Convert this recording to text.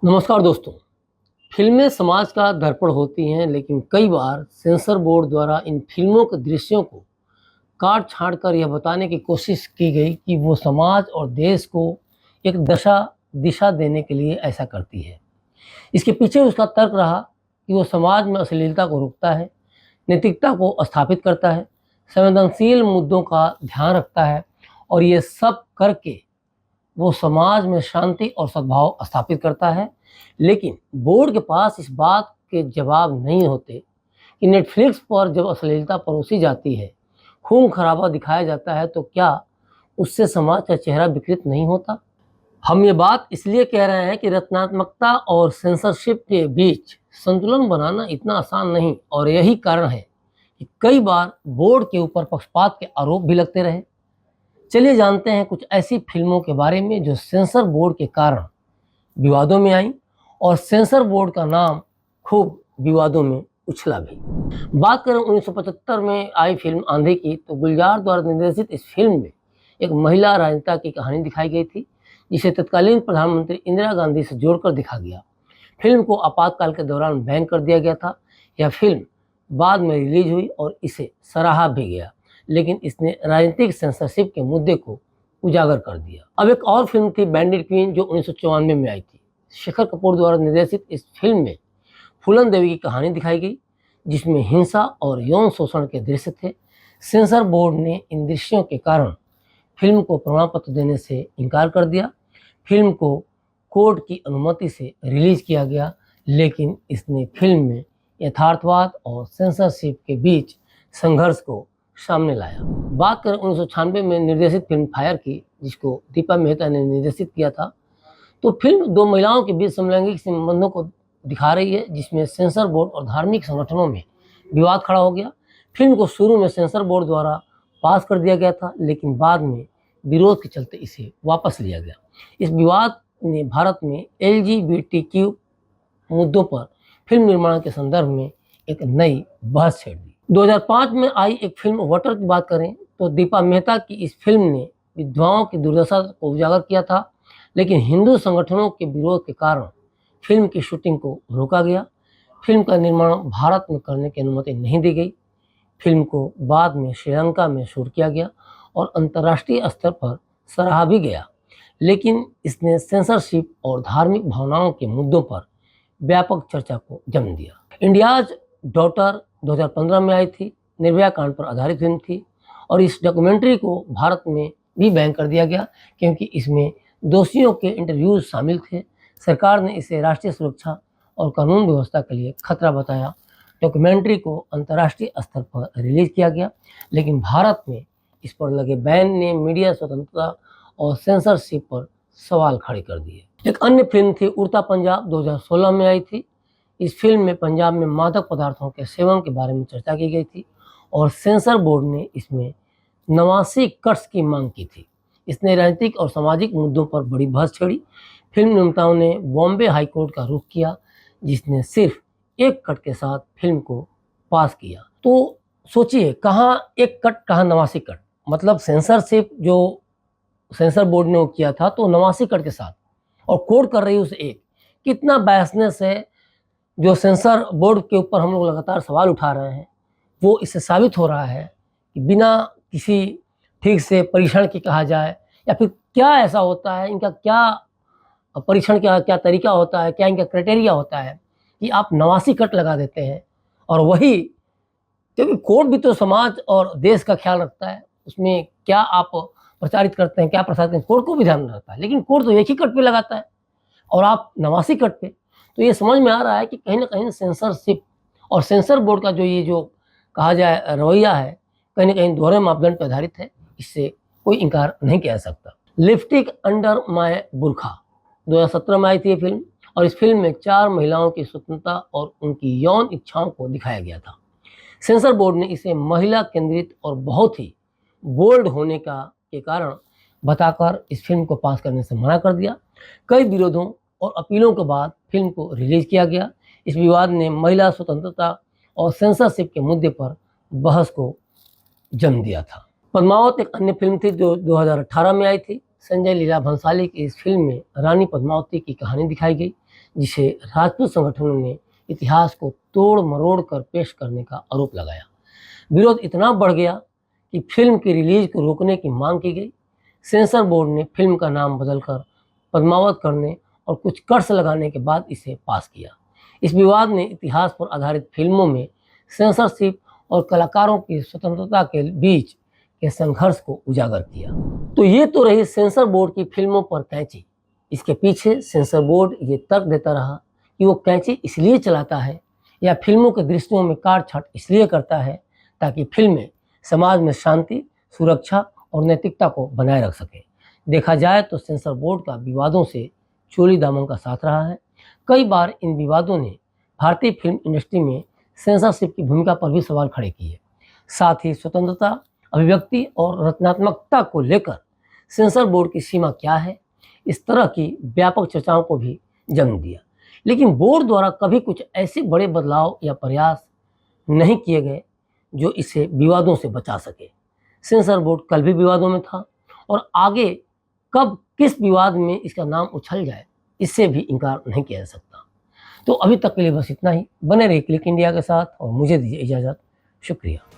नमस्कार दोस्तों। फिल्में समाज का दर्पण होती हैं, लेकिन कई बार सेंसर बोर्ड द्वारा इन फिल्मों के दृश्यों को काट छाँट कर यह बताने की कोशिश की गई कि वो समाज और देश को एक दिशा देने के लिए ऐसा करती है। इसके पीछे उसका तर्क रहा कि वो समाज में अश्लीलता को रोकता है, नैतिकता को स्थापित करता है, संवेदनशील मुद्दों का ध्यान रखता है और ये सब करके वो समाज में शांति और सद्भाव स्थापित करता है। लेकिन बोर्ड के पास इस बात के जवाब नहीं होते कि नेटफ्लिक्स पर जब अश्लीलता परोसी जाती है, खून खराबा दिखाया जाता है, तो क्या उससे समाज का चेहरा विकृत नहीं होता? हम ये बात इसलिए कह रहे हैं कि रचनात्मकता और सेंसरशिप के बीच संतुलन बनाना इतना आसान नहीं, और यही कारण है कि कई बार बोर्ड के ऊपर पक्षपात के आरोप भी लगते रहे। चलिए जानते हैं कुछ ऐसी फिल्मों के बारे में जो सेंसर बोर्ड के कारण विवादों में आई और सेंसर बोर्ड का नाम खूब विवादों में उछला भी। बात करें 1975 में आई फिल्म आंधी की, तो गुलजार द्वारा निर्देशित इस फिल्म में एक महिला राजनेता की कहानी दिखाई गई थी, जिसे तत्कालीन प्रधानमंत्री इंदिरा गांधी से जोड़कर दिखा गया। फिल्म को आपातकाल के दौरान बैन कर दिया गया था। यह फिल्म बाद में रिलीज हुई और इसे सराहा भी गया, लेकिन इसने राजनीतिक सेंसरशिप के मुद्दे को उजागर कर दिया। अब एक और फिल्म थी बैंडिट क्वीन, जो 1994 में आई थी। शेखर कपूर द्वारा निर्देशित इस फिल्म में फूलन देवी की कहानी दिखाई गई, जिसमें हिंसा और यौन शोषण के दृश्य थे। सेंसर बोर्ड ने इन दृश्यों के कारण फिल्म को प्रमाण पत्र देने से इनकार कर दिया। फिल्म को कोर्ट की अनुमति से रिलीज किया गया, लेकिन इसने फिल्म में यथार्थवाद और सेंसरशिप के बीच संघर्ष को सामने लाया। बात करें 1996 में निर्देशित फिल्म फायर की, जिसको दीपा मेहता ने निर्देशित किया था, तो फिल्म दो महिलाओं के बीच समलैंगिक संबंधों को दिखा रही है, जिसमें सेंसर बोर्ड और धार्मिक संगठनों में विवाद खड़ा हो गया। फिल्म को शुरू में सेंसर बोर्ड द्वारा पास कर दिया गया था, लेकिन बाद में विरोध के चलते इसे वापस लिया गया। इस विवाद ने भारत में LGBTQ मुद्दों पर फिल्म निर्माण के संदर्भ में एक नई बहस छेड़ दी। 2005 में आई एक फिल्म वटर की बात करें, तो दीपा मेहता की इस फिल्म ने विधवाओं की दुर्दशा को उजागर किया था, लेकिन हिंदू संगठनों के विरोध के कारण फिल्म की शूटिंग को रोका गया। फिल्म का निर्माण भारत में करने की अनुमति नहीं दी गई। फिल्म को बाद में श्रीलंका में शूट किया गया और अंतर्राष्ट्रीय स्तर पर सराहा भी गया, लेकिन इसने सेंसरशिप और धार्मिक भावनाओं के मुद्दों पर व्यापक चर्चा को जन्म दिया। इंडियाज डॉटर 2015 में आई थी। निर्भया कांड पर आधारित फिल्म थी और इस डॉक्यूमेंट्री को भारत में भी बैन कर दिया गया, क्योंकि इसमें दोषियों के इंटरव्यूज शामिल थे। सरकार ने इसे राष्ट्रीय सुरक्षा और कानून व्यवस्था के लिए खतरा बताया। डॉक्यूमेंट्री को अंतर्राष्ट्रीय स्तर पर रिलीज किया गया, लेकिन भारत में इस पर लगे बैन ने मीडिया स्वतंत्रता और सेंसरशिप पर सवाल खड़े कर दिए। एक अन्य फिल्म थी उड़ता पंजाब, 2016 में आई थी। इस फिल्म में पंजाब में मादक पदार्थों के सेवन के बारे में चर्चा की गई थी और सेंसर बोर्ड ने इसमें 89 कट्स की मांग की थी। इसने राजनीतिक और सामाजिक मुद्दों पर बड़ी बहस छेड़ी। फिल्म निर्माताओं ने बॉम्बे हाई कोर्ट का रुख किया, जिसने सिर्फ एक कट के साथ फिल्म को पास किया। तो सोचिए, कहाँ एक कट, कहाँ 89 कट। मतलब सेंसरशिप जो सेंसर बोर्ड ने वो किया था, तो 89 कट के साथ, और कोर्ट कर रही है उसे एक। कितना बैसनेस है जो सेंसर बोर्ड के ऊपर हम लोग लगातार सवाल उठा रहे हैं। वो इससे साबित हो रहा है कि बिना किसी ठीक से परीक्षण की कहा जाए, या फिर क्या ऐसा होता है, इनका क्या परीक्षण, क्या तरीका होता है, क्या इनका क्राइटेरिया होता है कि आप 89 कट लगा देते हैं। और वही, क्योंकि कोर्ट भी तो समाज और देश का ख्याल रखता है, उसमें क्या आप प्रचारित करते हैं, क्या प्रसारित करते हैं, कोर्ट को भी ध्यान रहता है, लेकिन कोर्ट तो एक ही कट पे लगाता है और आप 89 कट पे। तो ये समझ में आ रहा है कि कहीं ना कहीं सेंसरशिप और सेंसर बोर्ड का जो कहा जाए रवैया है, कहीं ना कहीं दोहरे मापदंड पर आधारित है। इससे कोई इनकार नहीं किया जा सकता। लिपस्टिक अंडर माय बुरखा 2017 में आई थी ये फिल्म, और इस फिल्म में 4 महिलाओं की स्वतंत्रता और उनकी यौन इच्छाओं को दिखाया गया था। सेंसर बोर्ड ने इसे महिला केंद्रित और बहुत ही बोल्ड होने के कारण बताकर इस फिल्म को पास करने से मना कर दिया। कई विरोधों और अपीलों के बाद फिल्म को रिलीज किया गया। इस विवाद ने महिला स्वतंत्रता और सेंसरशिप के मुद्दे पर बहस को जन्म दिया था। पद्मावत एक अन्य फिल्म थी जो 2018 में आई थी। संजय लीला भंसाली की इस फिल्म में रानी पद्मावती की कहानी दिखाई गई, जिसे राजपूत संगठनों ने इतिहास को तोड़ मरोड़ कर पेश करने का आरोप लगाया। विरोध इतना बढ़ गया कि फिल्म की रिलीज को रोकने की मांग की गई। सेंसर बोर्ड ने फिल्म का नाम बदलकर पद्मावत करने और कुछ कर्स लगाने के बाद इसे पास किया। इस विवाद ने इतिहास पर आधारित फिल्मों में सेंसरशिप और कलाकारों की स्वतंत्रता के बीच के संघर्ष को उजागर किया। तो ये तो रही सेंसर बोर्ड की फिल्मों पर कैंची। इसके पीछे सेंसर बोर्ड ये तर्क देता रहा कि वो कैंची इसलिए चलाता है या फिल्मों के दृश्यों में काट-छाँट इसलिए करता है ताकि फिल्में समाज में शांति, सुरक्षा और नैतिकता को बनाए रख सकें। देखा जाए तो सेंसर बोर्ड का विवादों से चोली दामन का साथ रहा है। कई बार इन विवादों ने भारतीय फिल्म इंडस्ट्री में सेंसरशिप की भूमिका पर भी सवाल खड़े किए। साथ ही स्वतंत्रता, अभिव्यक्ति और रचनात्मकता को लेकर सेंसर बोर्ड की सीमा क्या है, इस तरह की व्यापक चर्चाओं को भी जन्म दिया। लेकिन बोर्ड द्वारा कभी कुछ ऐसे बड़े बदलाव या प्रयास नहीं किए गए जो इसे विवादों से बचा सके। सेंसर बोर्ड कल भी विवादों में था और आगे कब किस विवाद में इसका नाम उछल जाए, इससे भी इनकार नहीं किया जा सकता। तो अभी तक के लिए बस इतना ही। बने रहिए क्लिक इंडिया के साथ और मुझे दीजिए इजाज़त। शुक्रिया।